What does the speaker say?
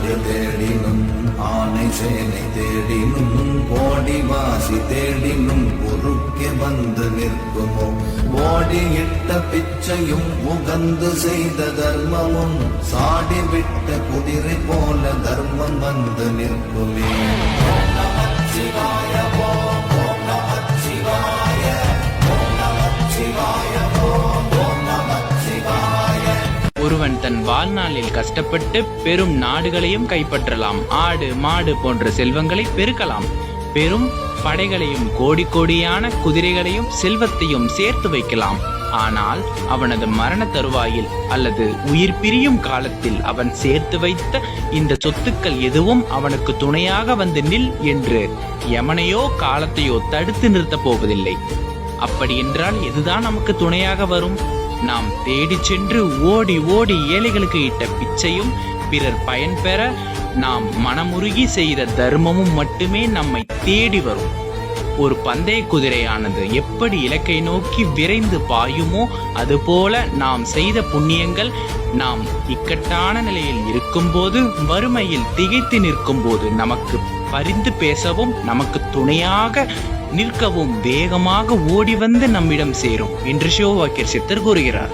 ஆடு தேடினும் ஆனை சேனை தேடினும் கோடிவாசி தேடினும் குறுக்கே வந்து நிற்குமோ ஓடியிட்ட பிச்சையும் உகந்து செய்த தர்மமும் சாடிவிட்ட குதிரை போல தர்மம் வந்து நிற்குமே. ஒருவன் தன் வாழ்நாளில் கஷ்டப்பட்டு பெரும் நாடுகளையும் கைப்பற்றலாம், ஆடு மாடு போன்ற செல்வங்களை பெருக்கலாம், பெரும் படைகளையும் கோடி கோடியான குதிரைகளையும் செல்வத்தையும் சேர்த்து வைக்கலாம். ஆனால் அவனது மரண தருவாயில் அல்லது உயிர் பிரியும் காலத்தில் அவன் சேர்த்து வைத்த இந்த சொத்துக்கள் எதுவும் அவனுக்கு துணையாக வந்து நில் என்று யமனையோ காலத்தையோ தடுத்து நிறுத்தப் போவதில்லை. அப்படி என்றால் எதுதான் நமக்கு துணையாக வரும்? நாம் தேடி சென்று ஓடி ஓடி ஏழைகளுக்கு இட்ட பிச்சையும் பிறர் பயன் பெற நாம் மனமுருகி செய்த தர்மமும் மட்டுமே நம்மை தேடி வரும். ஒரு பந்தய குதிரையானது எப்படி இலக்கை நோக்கி விரைந்து பாயுமோ அதுபோல நாம் செய்த புண்ணியங்கள் நாம் இக்கட்டான நிலையில் இருக்கும்போது, வறுமையில் திகைத்து நிற்கும் போது நமக்கு பரிந்து பேசவும் நமக்கு துணையாக நிற்கவும் வேகமாக ஓடி வந்து நம்மிடம் சேரும் என்று சிவவாக்கியர் சித்தர் கூறுகிறார்.